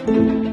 네.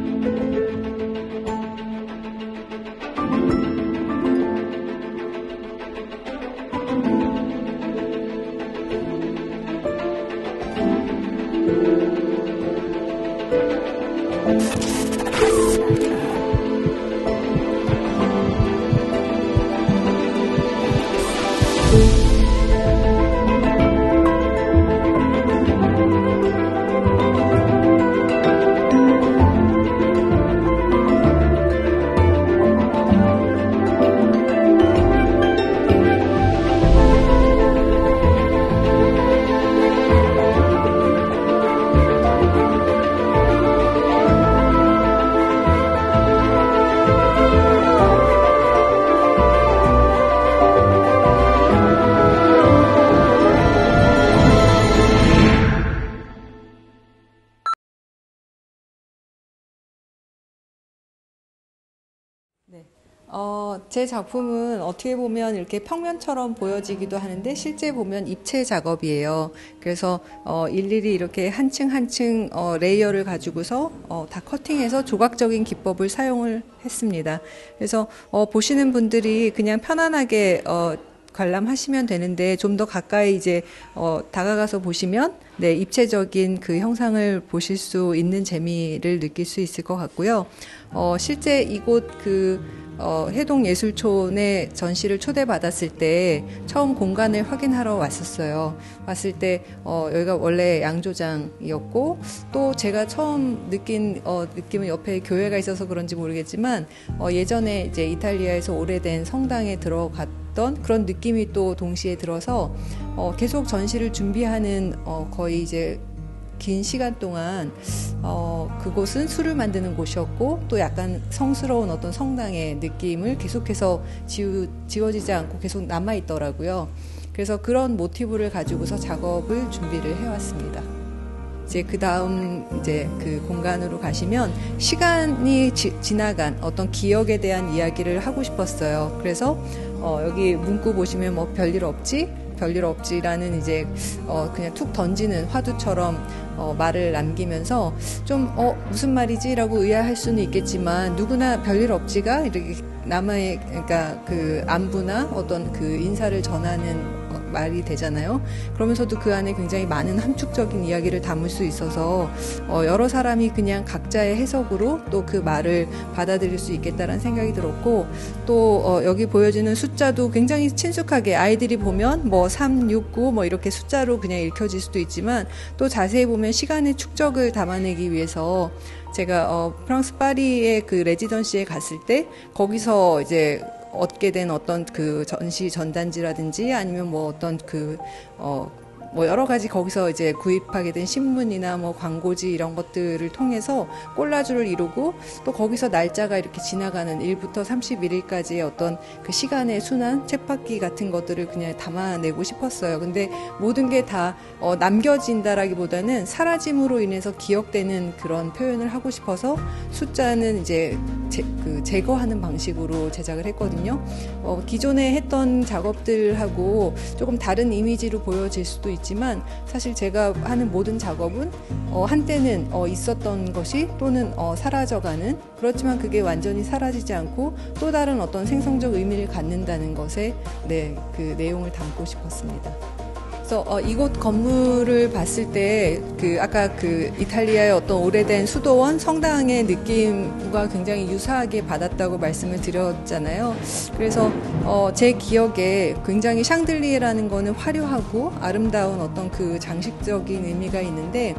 제 작품은 어떻게 보면 이렇게 평면처럼 보여지기도 하는데 실제 보면 입체 작업이에요. 그래서 일일이 이렇게 한 층 한 층 레이어를 가지고서 다 커팅해서 조각적인 기법을 사용을 했습니다. 그래서 보시는 분들이 그냥 편안하게 관람하시면 되는데 좀 더 가까이 이제 다가가서 보시면 네, 입체적인 그 형상을 보실 수 있는 재미를 느낄 수 있을 것 같고요. 실제 이곳 해동예술촌에 전시를 초대받았을 때 처음 공간을 확인하러 왔었어요. 왔을 때 여기가 원래 양조장이었고 또 제가 처음 느낀 느낌은 옆에 교회가 있어서 그런지 모르겠지만 예전에 이제 이탈리아에서 오래된 성당에 들어갔던 그런 느낌이 또 동시에 들어서 계속 전시를 준비하는 거의 이제 긴 시간 동안 그곳은 술을 만드는 곳이었고 또 약간 성스러운 어떤 성당의 느낌을 계속해서 지워지지 않고 계속 남아있더라고요. 그래서 그런 모티브를 가지고서 작업을 준비를 해왔습니다. 이제 그 다음 이제 그 공간으로 가시면 시간이 지나간 어떤 기억에 대한 이야기를 하고 싶었어요. 그래서 여기 문구 보시면 뭐 별일 없지라는 이제 그냥 툭 던지는 화두처럼 말을 남기면서 좀 무슨 말이지라고 의아할 수는 있겠지만 누구나 별일 없지가 이렇게 남의 그러니까 그 안부나 어떤 그 인사를 전하는 말이 되잖아요. 그러면서도 그 안에 굉장히 많은 함축적인 이야기를 담을 수 있어서 여러 사람이 그냥 각자의 해석으로 또 그 말을 받아들일 수 있겠다라는 생각이 들었고 또 여기 보여지는 숫자도 굉장히 친숙하게 아이들이 보면 뭐 3, 6, 9 뭐 이렇게 숫자로 그냥 읽혀질 수도 있지만 또 자세히 보면 시간의 축적을 담아내기 위해서 제가 프랑스 파리의 그 레지던시에 갔을 때 거기서 이제 얻게 된 어떤 그 전시 전단지라든지 아니면 뭐 어떤 뭐 여러 가지 거기서 이제 구입하게 된 신문이나 뭐 광고지 이런 것들을 통해서 콜라주를 이루고 또 거기서 날짜가 이렇게 지나가는 1부터 31일까지의 어떤 그 시간의 순환, 쳇바퀴 같은 것들을 그냥 담아내고 싶었어요. 근데 모든 게 다 남겨진다라기보다는 사라짐으로 인해서 기억되는 그런 표현을 하고 싶어서 숫자는 이제 제거하는 방식으로 제작을 했거든요. 기존에 했던 작업들하고 조금 다른 이미지로 보여질 수도 있지만 사실 제가 하는 모든 작업은 한때는 있었던 것이 또는 사라져가는 그렇지만 그게 완전히 사라지지 않고 또 다른 어떤 생성적 의미를 갖는다는 것에 그 내용을 담고 싶었습니다. 그래서 이곳 건물을 봤을 때 아까 이탈리아의 어떤 오래된 수도원 성당의 느낌과 굉장히 유사하게 받았다고 말씀을 드렸잖아요. 그래서 제 기억에 굉장히 샹들리에라는 거는 화려하고 아름다운 어떤 그 장식적인 의미가 있는데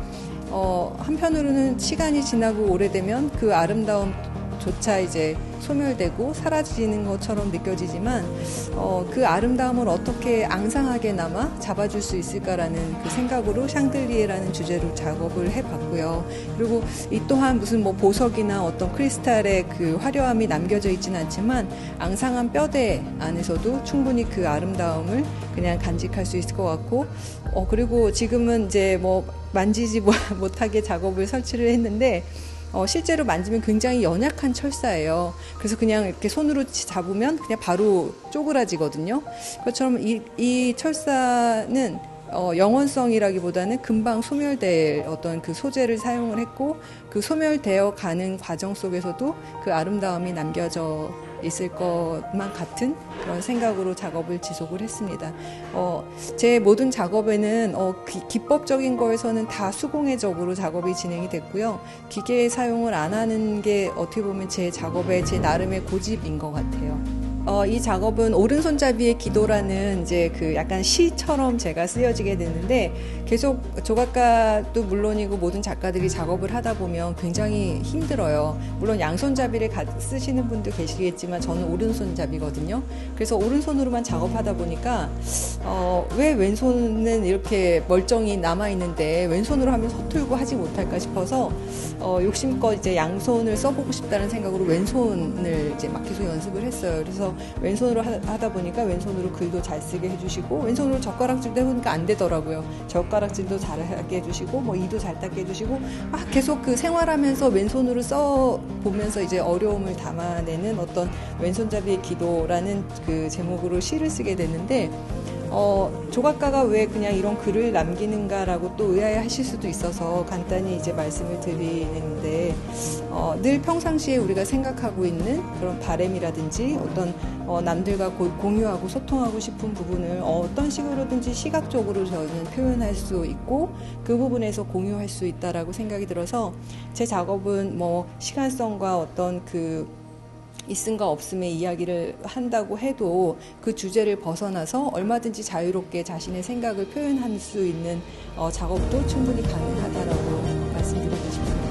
한편으로는 시간이 지나고 오래되면 그 아름다움조차 이제 소멸되고 사라지는 것처럼 느껴지지만 그 아름다움을 어떻게 앙상하게 남아 잡아줄 수 있을까라는 그 생각으로 샹들리에라는 주제로 작업을 해봤고요. 그리고 이 또한 무슨 뭐 보석이나 어떤 크리스탈의 그 화려함이 남겨져 있지는 않지만 앙상한 뼈대 안에서도 충분히 그 아름다움을 그냥 간직할 수 있을 것 같고 그리고 지금은 이제 뭐 만지지 못하게 작업을 설치를 했는데 실제로 만지면 굉장히 연약한 철사예요. 그래서 그냥 이렇게 손으로 잡으면 그냥 바로 쪼그라지거든요. 그것처럼 이 철사는 영원성이라기보다는 금방 소멸될 어떤 그 소재를 사용을 했고 그 소멸되어 가는 과정 속에서도 그 아름다움이 남겨져 있을 것만 같은 그런 생각으로 작업을 지속을 했습니다. 제 모든 작업에는 기법적인 거에서는 다 수공예적으로 작업이 진행이 됐고요. 기계 사용을 안 하는 게 어떻게 보면 제 작업의 제 나름의 고집인 것 같아요. 이 작업은 오른손잡이의 기도라는 이제 그 약간 시처럼 제가 쓰여지게 됐는데 계속 조각가도 물론이고 모든 작가들이 작업을 하다 보면 굉장히 힘들어요. 물론 양손잡이를 쓰시는 분도 계시겠지만 저는 오른손잡이거든요. 그래서 오른손으로만 작업하다 보니까 왜 왼손은 이렇게 멀쩡히 남아있는데 왼손으로 하면 서툴고 하지 못할까 싶어서 욕심껏 이제 양손을 써보고 싶다는 생각으로 왼손을 이제 막 계속 연습을 했어요. 그래서 왼손으로 하다 보니까 왼손으로 글도 잘 쓰게 해주시고 왼손으로 젓가락질도 해보니까 안 되더라고요. 젓가락질도 잘하게 해주시고 뭐 이도 잘 닦게 해주시고 막 계속 그 생활하면서 왼손으로 써 보면서 이제 어려움을 담아내는 어떤 왼손잡이의 기도라는 그 제목으로 시를 쓰게 됐는데 조각가가 왜 그냥 이런 글을 남기는가라고 또 의아해하실 수도 있어서 간단히 이제 말씀을 드리는데 늘 평상시에 우리가 생각하고 있는 그런 바램이라든지 어떤 남들과 공유하고 소통하고 싶은 부분을 어떤 식으로든지 시각적으로 저는 표현할 수 있고 그 부분에서 공유할 수 있다라고 생각이 들어서 제 작업은 뭐 시간성과 어떤 그 있음과 없음의 이야기를 한다고 해도 그 주제를 벗어나서 얼마든지 자유롭게 자신의 생각을 표현할 수 있는 작업도 충분히 가능하다라고 말씀드리고 싶습니다.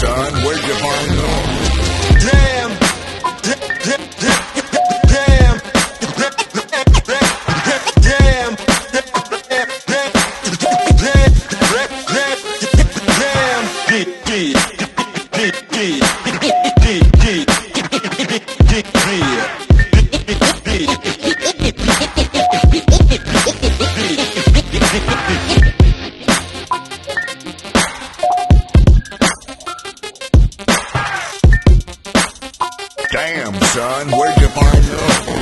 Son, where'd you find those? Damn, son, where'd you find those?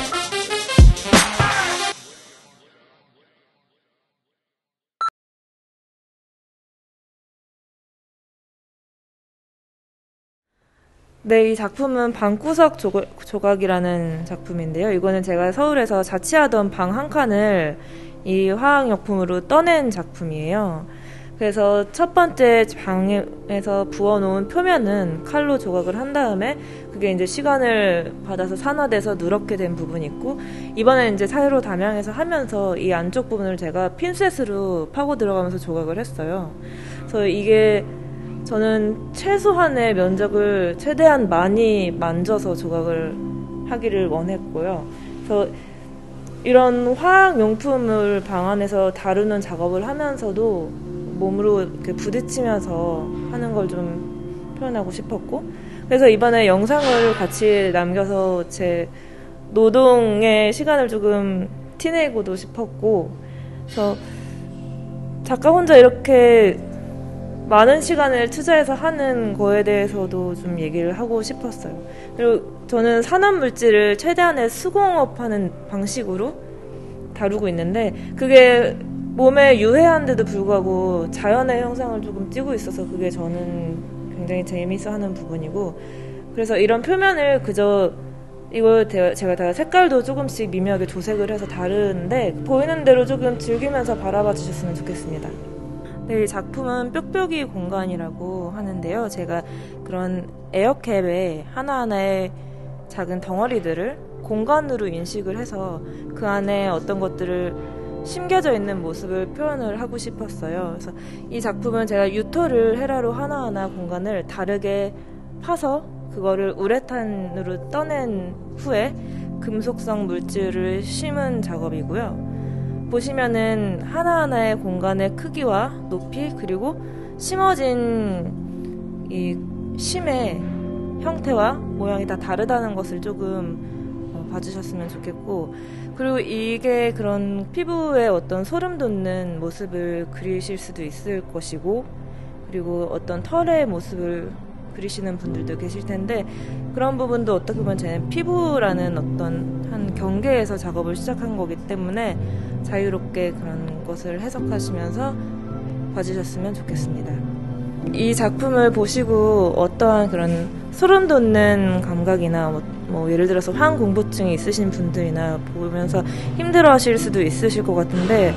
네, 이 작품은 방구석 조각이라는 작품인데요. 이거는 제가 서울에서 자취하던 방 한 칸을 이 화학용품으로 떠낸 작품이에요. 그래서 첫 번째 방에서 부어놓은 표면은 칼로 조각을 한 다음에 그게 이제 시간을 받아서 산화돼서 누렇게 된 부분이 있고, 이번에 이제 사이로 담양해서 하면서 이 안쪽 부분을 제가 핀셋으로 파고 들어가면서 조각을 했어요. 그래서 이게 저는 최소한의 면적을 최대한 많이 만져서 조각을 하기를 원했고요. 그래서 이런 화학용품을 방 안에서 다루는 작업을 하면서도 몸으로 이렇게 부딪히면서 하는 걸 좀 표현하고 싶었고, 그래서 이번에 영상을 같이 남겨서 제 노동의 시간을 조금 티내고도 싶었고, 그래서 작가 혼자 이렇게 많은 시간을 투자해서 하는 거에 대해서도 좀 얘기를 하고 싶었어요. 그리고 저는 산업물질을 최대한의 수공업하는 방식으로 다루고 있는데, 그게 몸에 유해한데도 불구하고 자연의 형상을 조금 띠고 있어서 그게 저는 굉장히 재미있어 하는 부분이고, 그래서 이런 표면을 그저 이걸 제가 다 색깔도 조금씩 미묘하게 조색을 해서 다르는데 보이는 대로 조금 즐기면서 바라봐 주셨으면 좋겠습니다. 네, 이 작품은 뾱뾱이 공간이라고 하는데요. 제가 그런 에어캡의 하나하나의 작은 덩어리들을 공간으로 인식을 해서 그 안에 어떤 것들을 심겨져 있는 모습을 표현을 하고 싶었어요. 그래서 이 작품은 제가 유토를 헤라로 하나하나 공간을 다르게 파서 그거를 우레탄으로 떠낸 후에 금속성 물질을 심은 작업이고요. 보시면은 하나하나의 공간의 크기와 높이 그리고 심어진 이 심의 형태와 모양이 다 다르다는 것을 조금 봐주셨으면 좋겠고, 그리고 이게 그런 피부에 어떤 소름 돋는 모습을 그리실 수도 있을 것이고, 그리고 어떤 털의 모습을 그리시는 분들도 계실 텐데, 그런 부분도 어떻게 보면 제 피부라는 어떤 한 경계에서 작업을 시작한 거기 때문에 자유롭게 그런 것을 해석하시면서 봐주셨으면 좋겠습니다. 이 작품을 보시고 어떠한 그런 소름 돋는 감각이나 뭐 예를 들어서 화학공부증이 있으신 분들이나 보면서 힘들어하실 수도 있으실 것 같은데,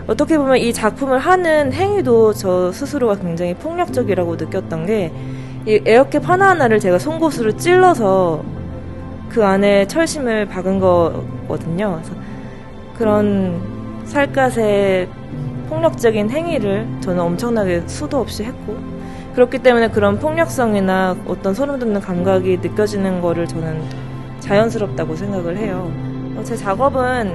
어떻게 보면 이 작품을 하는 행위도 저 스스로가 굉장히 폭력적이라고 느꼈던 게, 이 에어캡 하나하나를 제가 송곳으로 찔러서 그 안에 철심을 박은 거거든요. 그래서 그런 살갗의 폭력적인 행위를 저는 엄청나게 수도 없이 했고, 그렇기 때문에 그런 폭력성이나 어떤 소름 돋는 감각이 느껴지는 거를 저는 자연스럽다고 생각을 해요. 제 작업은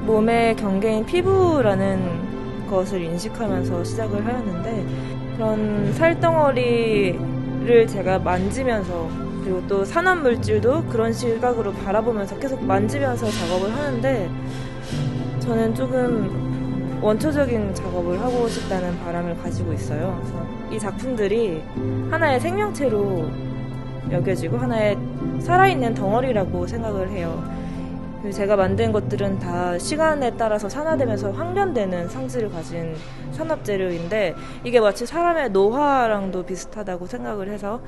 몸의 경계인 피부라는 것을 인식하면서 시작을 하였는데, 그런 살덩어리를 제가 만지면서, 그리고 또 산화물질도 그런 시각으로 바라보면서 계속 만지면서 작업을 하는데, 저는 조금 원초적인 작업을 하고 싶다는 바람을 가지고 있어요. 그래서 이 작품들이 하나의 생명체로 여겨지고 하나의 살아있는 덩어리라고 생각을 해요. 제가 만든 것들은 다 시간에 따라서 산화되면서 황변되는 성질을 가진 산업재료인데, 이게 마치 사람의 노화랑도 비슷하다고 생각을 해서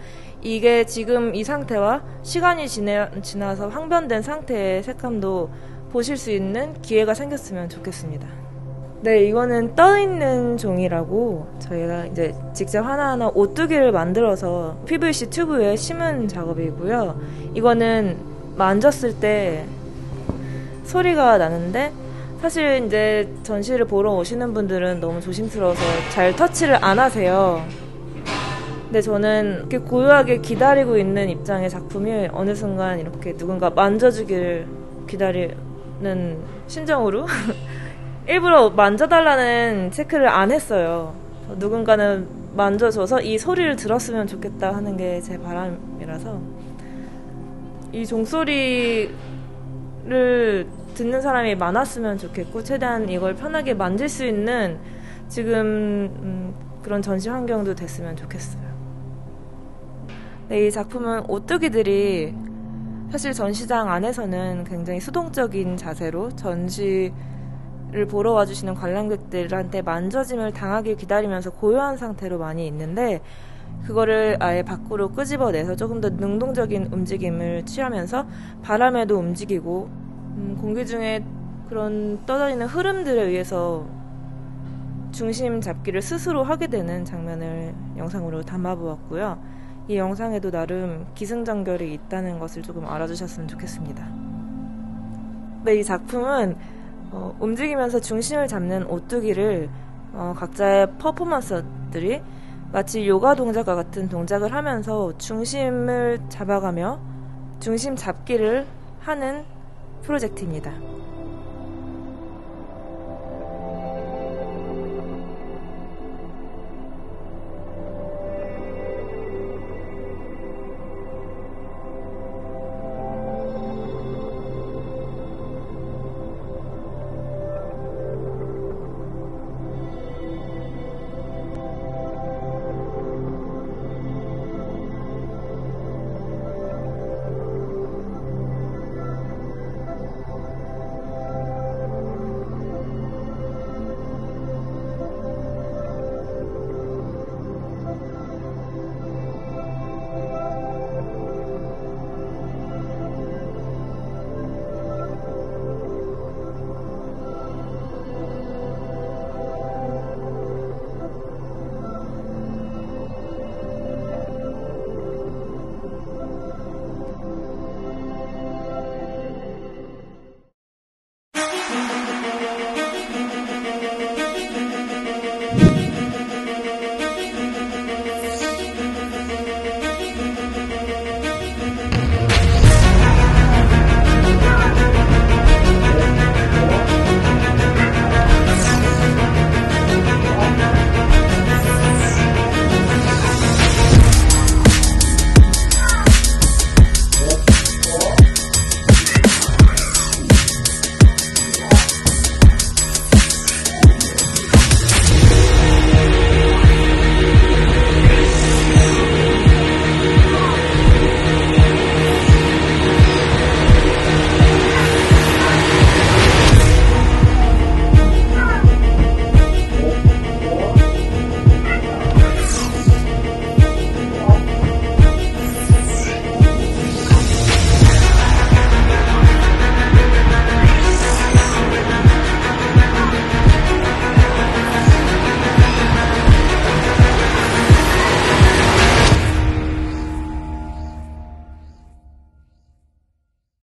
이게 지금 이 상태와 시간이 지나서 황변된 상태의 색감도 보실 수 있는 기회가 생겼으면 좋겠습니다. 네, 이거는 떠있는 종이라고 저희가 이제 직접 하나하나 오뚜기를 만들어서 PVC 튜브에 심은 작업이고요. 이거는 만졌을 때 소리가 나는데, 사실 이제 전시를 보러 오시는 분들은 너무 조심스러워서 잘 터치를 안 하세요. 근데 저는 이렇게 고요하게 기다리고 있는 입장의 작품이 어느 순간 이렇게 누군가 만져주길 기다리는 심정으로 일부러 만져달라는 체크를 안 했어요. 누군가는 만져줘서 이 소리를 들었으면 좋겠다 하는 게 제 바람이라서, 이 종소리를 듣는 사람이 많았으면 좋겠고, 최대한 이걸 편하게 만질 수 있는 지금 그런 전시 환경도 됐으면 좋겠어요. 네, 이 작품은 오뚜기들이 사실 전시장 안에서는 굉장히 수동적인 자세로 전시를 보러 와주시는 관람객들한테 만져짐을 당하길 기다리면서 고요한 상태로 많이 있는데, 그거를 아예 밖으로 끄집어내서 조금 더 능동적인 움직임을 취하면서 바람에도 움직이고 공기 중에 그런 떠다니는 흐름들에 의해서 중심 잡기를 스스로 하게 되는 장면을 영상으로 담아보았고요. 이 영상에도 나름 기승전결이 있다는 것을 조금 알아주셨으면 좋겠습니다. 네, 이 작품은 움직이면서 중심을 잡는 오뚜기를 각자의 퍼포먼서들이 마치 요가 동작과 같은 동작을 하면서 중심을 잡아가며 중심 잡기를 하는 프로젝트입니다.